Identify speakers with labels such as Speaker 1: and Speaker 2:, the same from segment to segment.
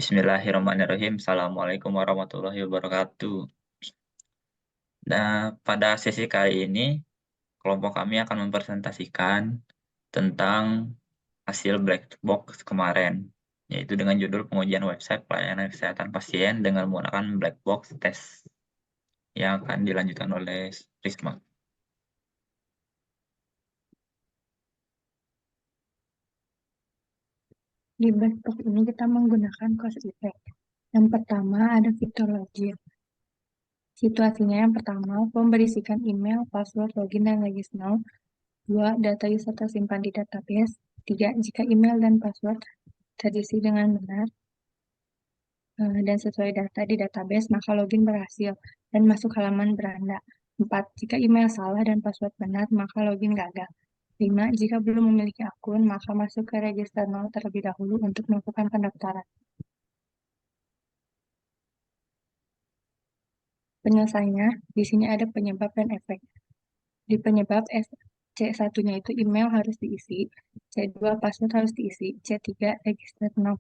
Speaker 1: Bismillahirrahmanirrahim. Assalamualaikum warahmatullahi wabarakatuh. Nah, pada sesi kali ini, kelompok kami akan mempresentasikan tentang hasil black box kemarin, yaitu dengan judul pengujian website pelayanan kesehatan pasien dengan menggunakan black box test yang akan dilanjutkan oleh Risma.
Speaker 2: Di black box ini kita menggunakan cause effect. Yang pertama ada fitur login. Situasinya yang pertama, form berisikan email, password, login, dan register. 2. Data user tersimpan di database. 3. Jika email dan password terisi dengan benar dan sesuai data di database, maka login berhasil dan masuk halaman beranda. 4. Jika email salah dan password benar, maka login gagal. 5. Jika belum memiliki akun, maka masuk ke register 0 terlebih dahulu untuk melakukan pendaftaran. Penyelesaiannya, di sini ada penyebab dan efek. Di penyebab C1-nya itu email harus diisi, C2 password harus diisi, C3 register no.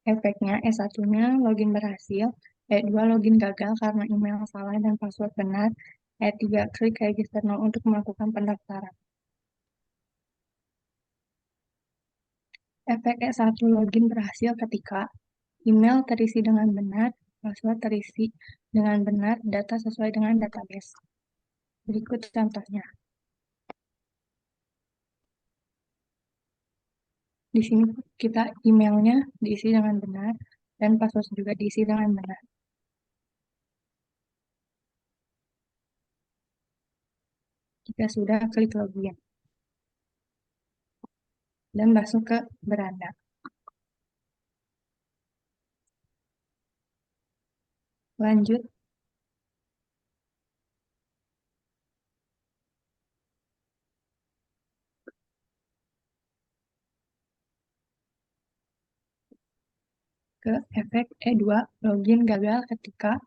Speaker 2: Efeknya E1-nya login berhasil, E2 login gagal karena email salah dan password benar, E3 klik register no untuk melakukan pendaftaran. Efek E1 login berhasil ketika email terisi dengan benar, password terisi dengan benar, data sesuai dengan database. Berikut contohnya. Di sini kita emailnya diisi dengan benar dan password juga diisi dengan benar. Jika sudah, klik login dan masuk ke beranda. Lanjut. Ke efek E2, login gagal ketika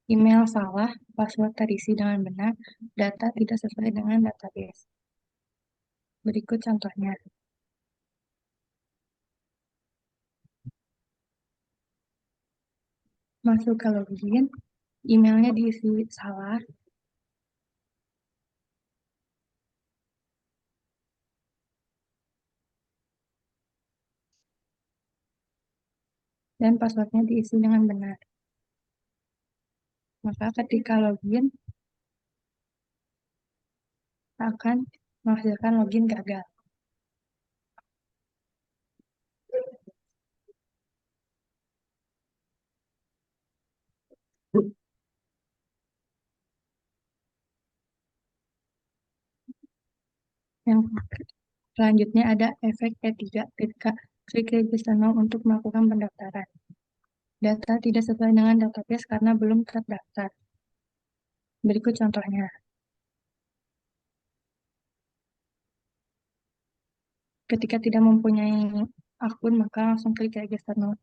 Speaker 2: email salah, password terisi dengan benar, data tidak sesuai dengan database. Berikut contohnya. Masuk ke login, emailnya diisi salah, dan passwordnya diisi dengan benar. Maka ketika login, akan menghasilkan login gagal. Yang selanjutnya ada efek E3 ketika klik register now untuk melakukan pendaftaran. Data tidak sesuai dengan database karena belum terdaftar. Berikut contohnya. Ketika tidak mempunyai akun, maka langsung klik register now.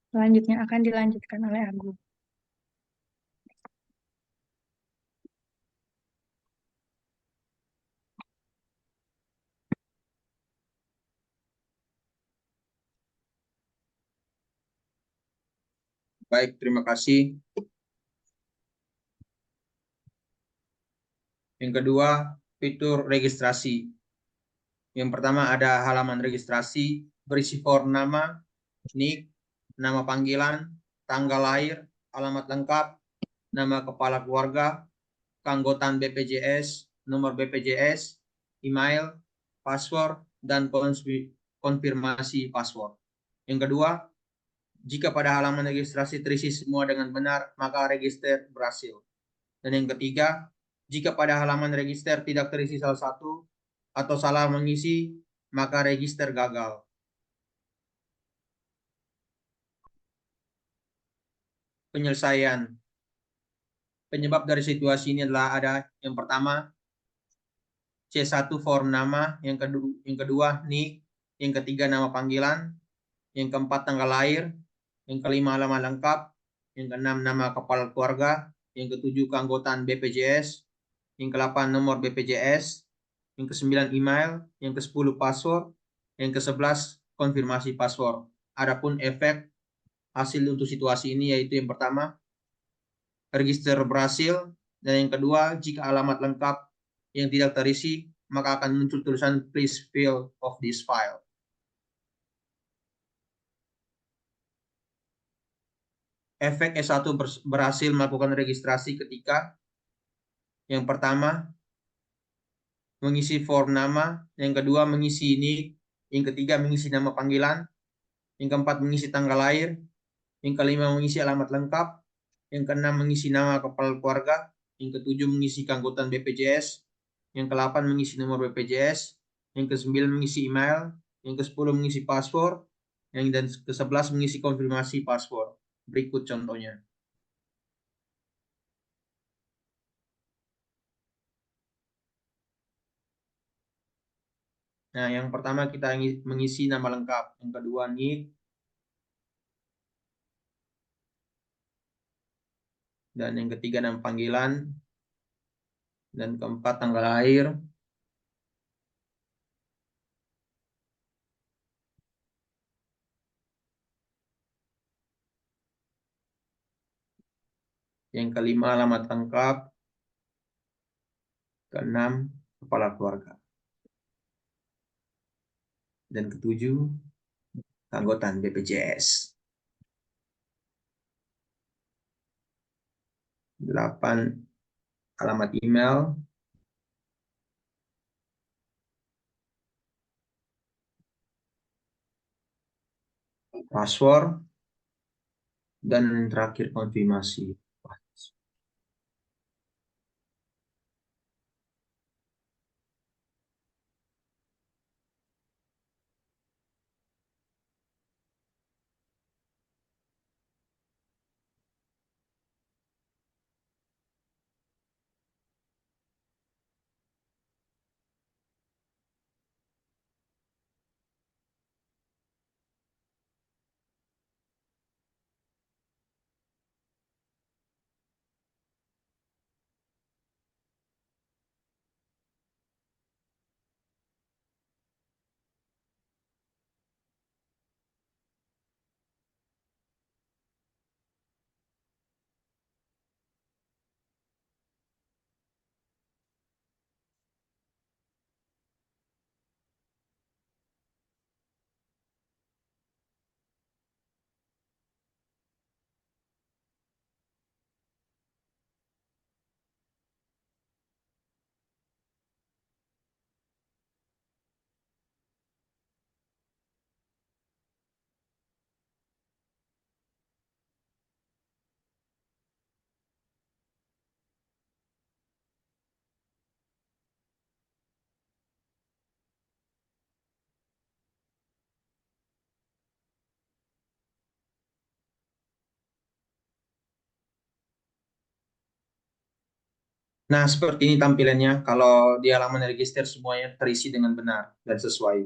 Speaker 2: Selanjutnya akan dilanjutkan oleh Agung.
Speaker 3: Baik, terima kasih. Yang kedua, fitur registrasi. Yang pertama ada halaman registrasi, berisi form nama, NIK, nama panggilan, tanggal lahir, alamat lengkap, nama kepala keluarga, keanggotaan BPJS, nomor BPJS, email, password, dan konfirmasi password. Yang kedua, jika pada halaman registrasi terisi semua dengan benar, maka register berhasil. Dan yang ketiga, jika pada halaman register tidak terisi salah satu atau salah mengisi, maka register gagal. Penyelesaian. Penyebab dari situasi ini adalah ada yang pertama, C1 form nama, yang kedua NIK, yang ketiga nama panggilan, yang keempat tanggal lahir, yang kelima alamat lengkap, yang keenam nama kepala keluarga, yang ketujuh keanggotaan BPJS, yang ke-8 nomor BPJS, yang ke-9 email, yang ke-10 password, yang ke-11 konfirmasi password. Adapun efek hasil untuk situasi ini yaitu yang pertama, register berhasil, dan yang kedua, jika alamat lengkap yang tidak terisi, maka akan muncul tulisan please fill of this file. Efek S1 berhasil melakukan registrasi ketika yang pertama mengisi form nama, yang kedua mengisi nick, yang ketiga mengisi nama panggilan, yang keempat mengisi tanggal lahir, yang kelima mengisi alamat lengkap, yang keenam mengisi nama kepala keluarga, yang ketujuh mengisi keanggotaan BPJS, yang ke-8 mengisi nomor BPJS, yang ke-9 mengisi email, yang ke-10 mengisi password, dan ke-11 mengisi konfirmasi password. Berikut contohnya. Nah, yang pertama kita mengisi nama lengkap, yang kedua nick, dan yang ketiga nama panggilan, dan keempat tanggal lahir, yang kelima alamat lengkap, keenam kepala keluarga, dan ketujuh keanggotaan BPJS. 8 alamat email, password, dan terakhir konfirmasi. Nah, seperti ini tampilannya kalau di halaman register semuanya terisi dengan benar dan sesuai.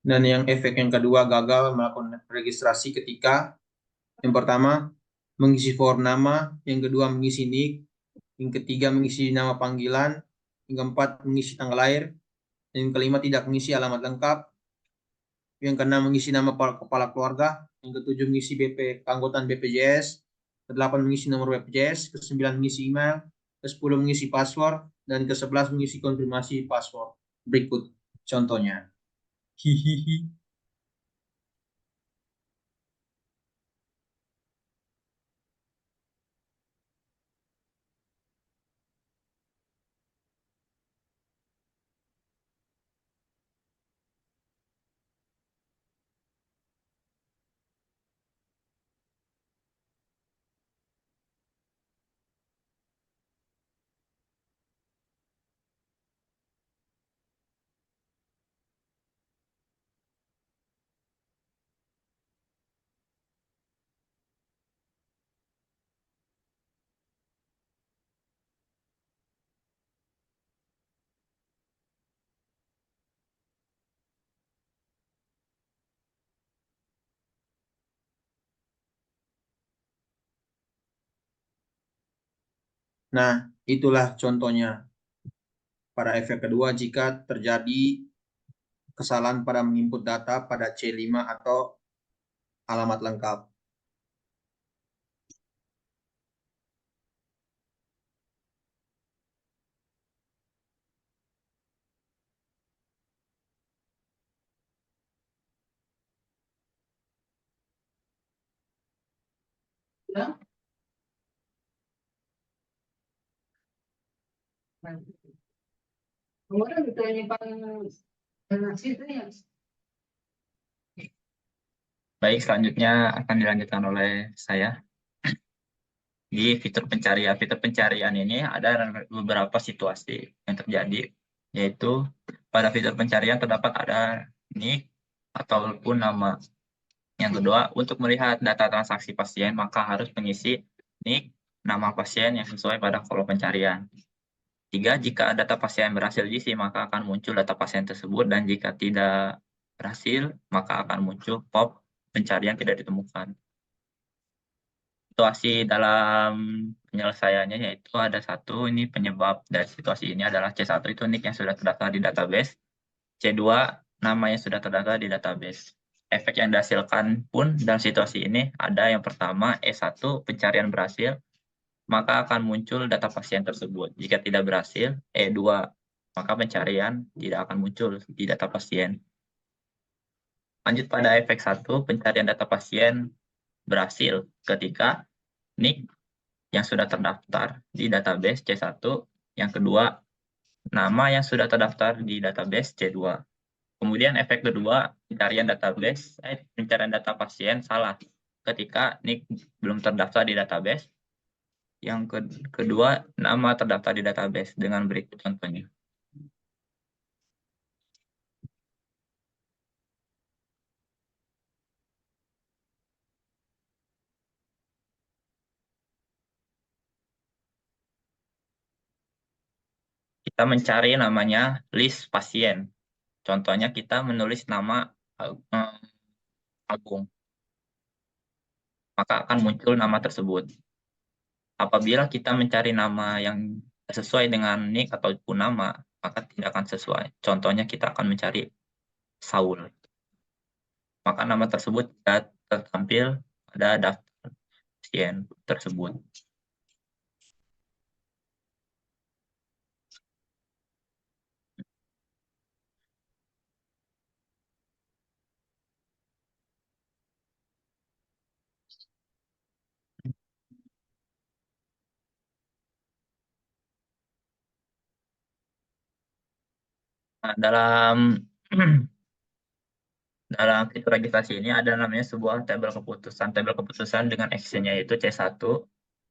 Speaker 3: Dan yang efek yang kedua gagal melakukan registrasi ketika yang pertama mengisi form nama, yang kedua mengisi nick, yang ketiga mengisi nama panggilan, yang keempat mengisi tanggal lahir, yang kelima tidak mengisi alamat lengkap, yang keenam mengisi nama kepala keluarga, yang ketujuh mengisi keanggotaan BPJS, ke-8 mengisi nomor BPJS, ke-9 mengisi email, ke-10 mengisi password, dan ke-11 mengisi konfirmasi password. Berikut contohnya. Hihihi. Nah, itulah contohnya. Pada efek kedua, jika terjadi kesalahan pada menginput data pada C5 atau alamat lengkap.
Speaker 1: Baik, selanjutnya akan dilanjutkan oleh saya. Di fitur pencarian. Fitur pencarian ini ada beberapa situasi yang terjadi, yaitu pada fitur pencarian terdapat ada nick ataupun nama. Yang kedua, untuk melihat data transaksi pasien, maka harus mengisi nick, nama pasien yang sesuai pada kolom pencarian. 3, jika data pasien berhasil diisi, maka akan muncul data pasien tersebut, dan jika tidak berhasil, maka akan muncul pop pencarian tidak ditemukan. Situasi dalam penyelesaiannya yaitu ada satu, ini penyebab dari situasi ini adalah C1 itu nick yang sudah terdaftar di database, C2 nama yang sudah terdaftar di database. Efek yang dihasilkan pun dalam situasi ini ada yang pertama, E1 pencarian berhasil, maka akan muncul data pasien tersebut. Jika tidak berhasil, E2 maka pencarian tidak akan muncul di data pasien. Lanjut pada efek 1, pencarian data pasien berhasil ketika nick yang sudah terdaftar di database C1, yang kedua, nama yang sudah terdaftar di database C2. Kemudian efek kedua, pencarian data pasien salah ketika nick belum terdaftar di database. Yang kedua, nama terdaftar di database dengan berikut contohnya. Kita mencari namanya list pasien. Contohnya kita menulis nama Agung, maka akan muncul nama tersebut. Apabila kita mencari nama yang sesuai dengan nick ataupun nama, maka tidak akan sesuai. Contohnya kita akan mencari Saul, maka nama tersebut tidak tertampil pada daftar pasien tersebut. Nah, dalam fitur registrasi ini ada namanya sebuah tabel keputusan. Tabel keputusan dengan actionnya yaitu C1,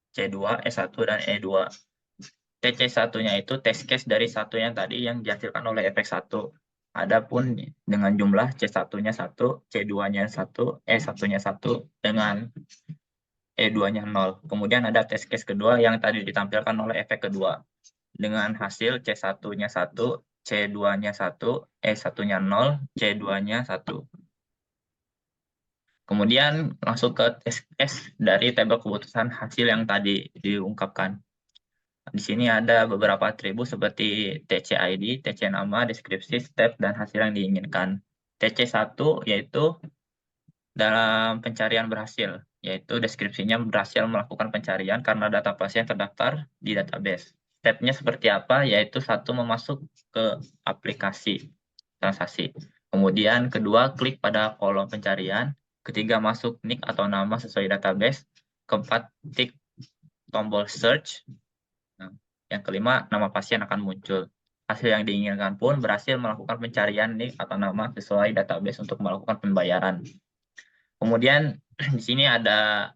Speaker 1: C2, E1, dan E2. TC1-nya itu test case dari satu yang tadi yang dihasilkan oleh efek 1. Adapun dengan jumlah C1-nya 1, C2-nya 1, E1-nya 1, dengan E2-nya 0. Kemudian ada test case kedua yang tadi ditampilkan oleh efek kedua. Dengan hasil C1-nya 1, C2-nya 1, E1-nya 0, C2-nya 1. Kemudian langsung ke test case dari tabel keputusan hasil yang tadi diungkapkan. Di sini ada beberapa atribut seperti TC-ID, TC nama, deskripsi, step, dan hasil yang diinginkan. TC1 yaitu dalam pencarian berhasil, yaitu deskripsinya berhasil melakukan pencarian karena data pasien terdaftar di database. Stepnya seperti apa? Yaitu satu, memasuk ke aplikasi transaksi. Kemudian kedua, klik pada kolom pencarian. Ketiga, masuk nick atau nama sesuai database. Keempat, klik tombol search. Nah, yang kelima, nama pasien akan muncul. Hasil yang diinginkan pun berhasil melakukan pencarian nick atau nama sesuai database untuk melakukan pembayaran. Kemudian di sini ada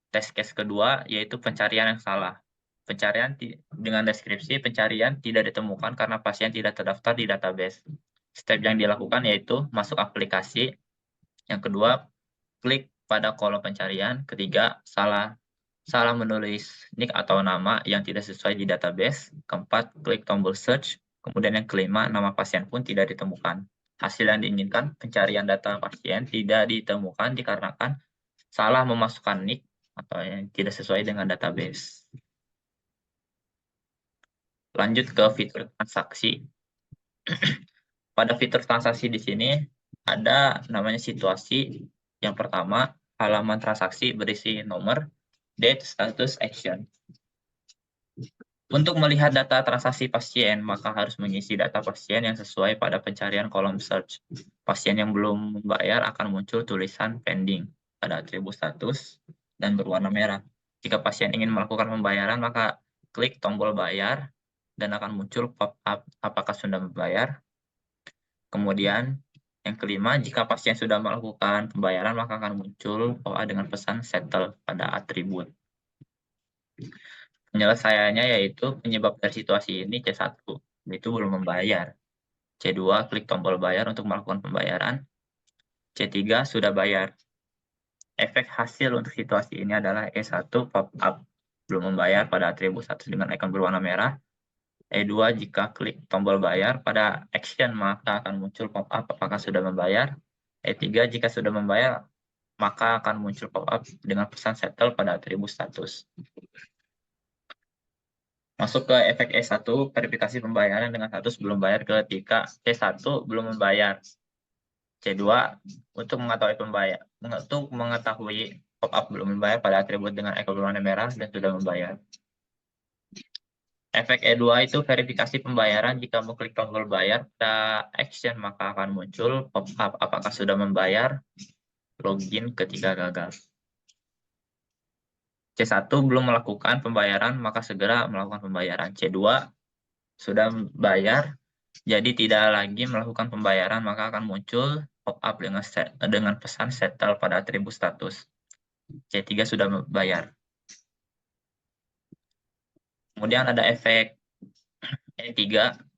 Speaker 1: test case kedua, yaitu pencarian yang salah. Pencarian dengan deskripsi pencarian tidak ditemukan karena pasien tidak terdaftar di database. Step yang dilakukan yaitu masuk aplikasi. Yang kedua, klik pada kolom pencarian. Ketiga, salah menulis nick atau nama yang tidak sesuai di database. Keempat, klik tombol search. Kemudian yang kelima, nama pasien pun tidak ditemukan. Hasil yang diinginkan, pencarian data pasien tidak ditemukan dikarenakan salah memasukkan nick atau yang tidak sesuai dengan database. Lanjut ke fitur transaksi. Pada fitur transaksi di sini ada namanya situasi. Yang pertama, halaman transaksi berisi nomor, date, status, action. Untuk melihat data transaksi pasien, maka harus mengisi data pasien yang sesuai pada pencarian kolom search. Pasien yang belum membayar akan muncul tulisan pending pada atribut status dan berwarna merah. Jika pasien ingin melakukan pembayaran, maka klik tombol bayar dan akan muncul pop-up apakah sudah membayar. Kemudian, yang kelima, jika pasien sudah melakukan pembayaran, maka akan muncul pop-up dengan pesan settle pada atribut. Penyelesaiannya yaitu penyebab dari situasi ini C1, yaitu belum membayar. C2, klik tombol bayar untuk melakukan pembayaran. C3, sudah bayar. Efek hasil untuk situasi ini adalah E1, pop-up belum membayar pada atribut status dengan ikon berwarna merah. E2, jika klik tombol bayar pada action, maka akan muncul pop-up apakah sudah membayar. E3, jika sudah membayar, maka akan muncul pop-up dengan pesan settle pada atribut status. Masuk ke efek E1, verifikasi pembayaran dengan status belum bayar ketika C1 belum membayar. C2, untuk mengetahui pop-up belum membayar pada atribut dengan ikon berwarna merah dan sudah membayar. Efek E2 itu verifikasi pembayaran. Jika mengklik tombol bayar pada action, maka akan muncul pop-up apakah sudah membayar, login ketika gagal. C1 belum melakukan pembayaran, maka segera melakukan pembayaran. C2 sudah bayar, jadi tidak lagi melakukan pembayaran, maka akan muncul pop-up dengan pesan settle pada atribut status. C3 sudah bayar. Kemudian ada efek E3,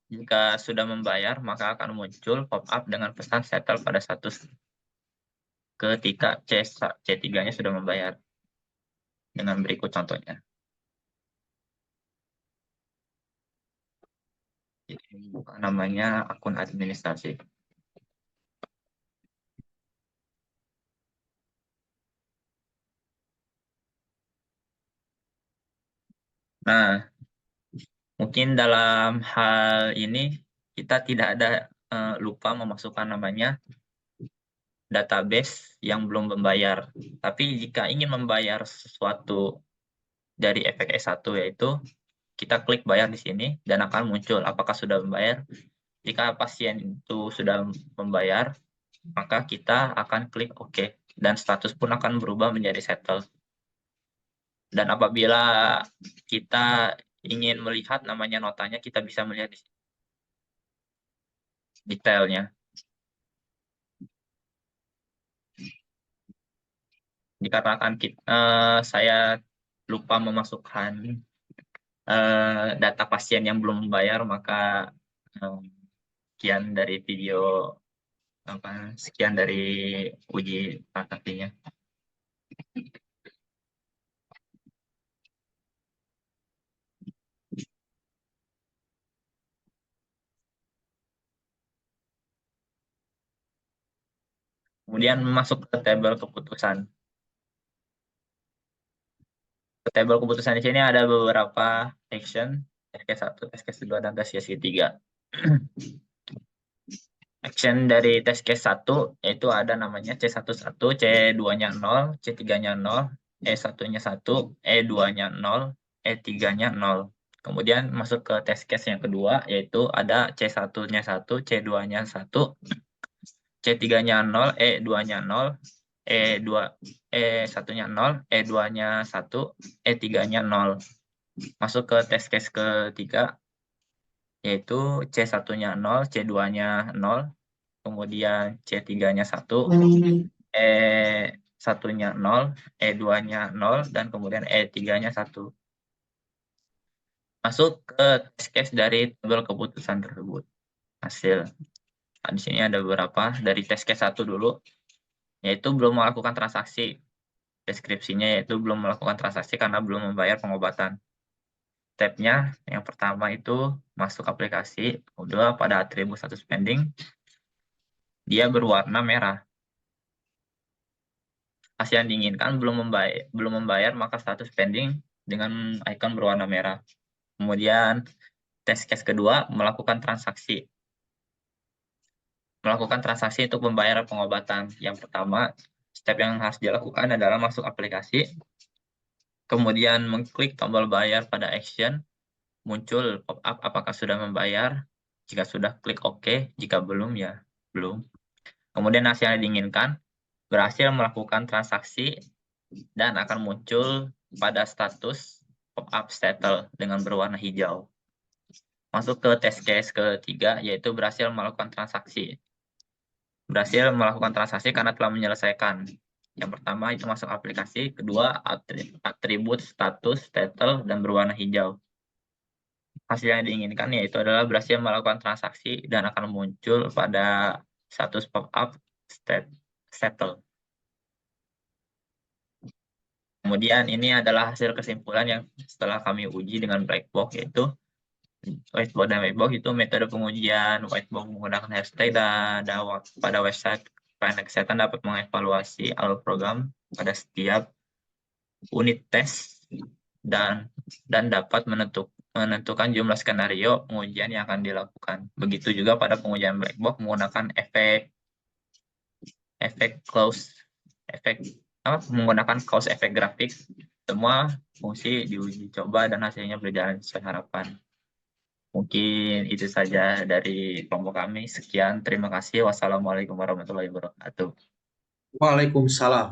Speaker 1: jika sudah membayar, maka akan muncul pop-up dengan pesan settle pada status ketika C3-nya sudah membayar. Dengan berikut contohnya. Ini namanya akun administrasi. Nah, mungkin dalam hal ini kita tidak ada lupa memasukkan namanya database yang belum membayar. Tapi jika ingin membayar sesuatu dari efek E1, yaitu kita klik bayar di sini dan akan muncul apakah sudah membayar. Jika pasien itu sudah membayar, maka kita akan klik OK dan status pun akan berubah menjadi settle. Dan apabila kita ingin melihat namanya notanya, kita bisa melihat di sini detailnya. Dikatakan saya lupa memasukkan data pasien yang belum membayar, maka sekian dari video sekian dari uji prakteknya. Kemudian masuk ke tabel keputusan. Tabel keputusan di sini ada beberapa action, test case 1, test case 2, dan test case 3. Action dari test case 1 yaitu ada namanya C11, C2-nya 0, C3-nya 0, E1-nya 1, E2-nya 0, E3-nya 0. Kemudian masuk ke test case yang kedua yaitu ada C1-nya 1, C2-nya 1, C3-nya 0, E2-nya 0, E1-nya 0, E2-nya 1, E3-nya 0. Masuk ke test case ketiga yaitu C1-nya 0, C2-nya 0, kemudian C3-nya 1, E1-nya 0, E2-nya 0, dan kemudian E3-nya 1. Masuk ke test case dari tabel keputusan tersebut. Hasil. Nah, di sini ada beberapa dari test case 1 dulu, yaitu belum melakukan transaksi. Deskripsinya yaitu belum melakukan transaksi karena belum membayar pengobatan. Tabnya yang pertama itu masuk aplikasi, kedua pada atribut status pending, dia berwarna merah. Hasil yang diinginkan belum membayar maka status pending dengan ikon berwarna merah. Kemudian Test case kedua, melakukan transaksi. Melakukan transaksi untuk pembayaran pengobatan. Yang pertama, step yang harus dilakukan adalah masuk aplikasi, kemudian mengklik tombol bayar pada action, muncul pop-up apakah sudah membayar. Jika sudah, klik OK. Jika belum, ya belum. Kemudian hasil yang diinginkan, berhasil melakukan transaksi, dan akan muncul pada status pop-up settle dengan berwarna hijau. Masuk ke test case ketiga, yaitu berhasil melakukan transaksi. Berhasil melakukan transaksi karena telah menyelesaikan. Yang pertama itu masuk aplikasi, kedua atribut status settle dan berwarna hijau. Hasil yang diinginkan yaitu adalah berhasil melakukan transaksi dan akan muncul pada status pop-up settle. Kemudian ini adalah hasil kesimpulan yang setelah kami uji dengan black box, yaitu whiteboard dan white box itu metode pengujian white box menggunakan hashtag dan pada website pelayanan kesehatan dapat mengevaluasi alur program pada setiap unit tes dan dapat menentukan jumlah skenario pengujian yang akan dilakukan. Begitu juga pada pengujian black box menggunakan menggunakan cause effect grafik. Semua fungsi diuji coba dan hasilnya berjalan sesuai harapan. Mungkin itu saja dari kelompok kami. Sekian, terima kasih. Wassalamualaikum warahmatullahi wabarakatuh.
Speaker 3: Waalaikumsalam.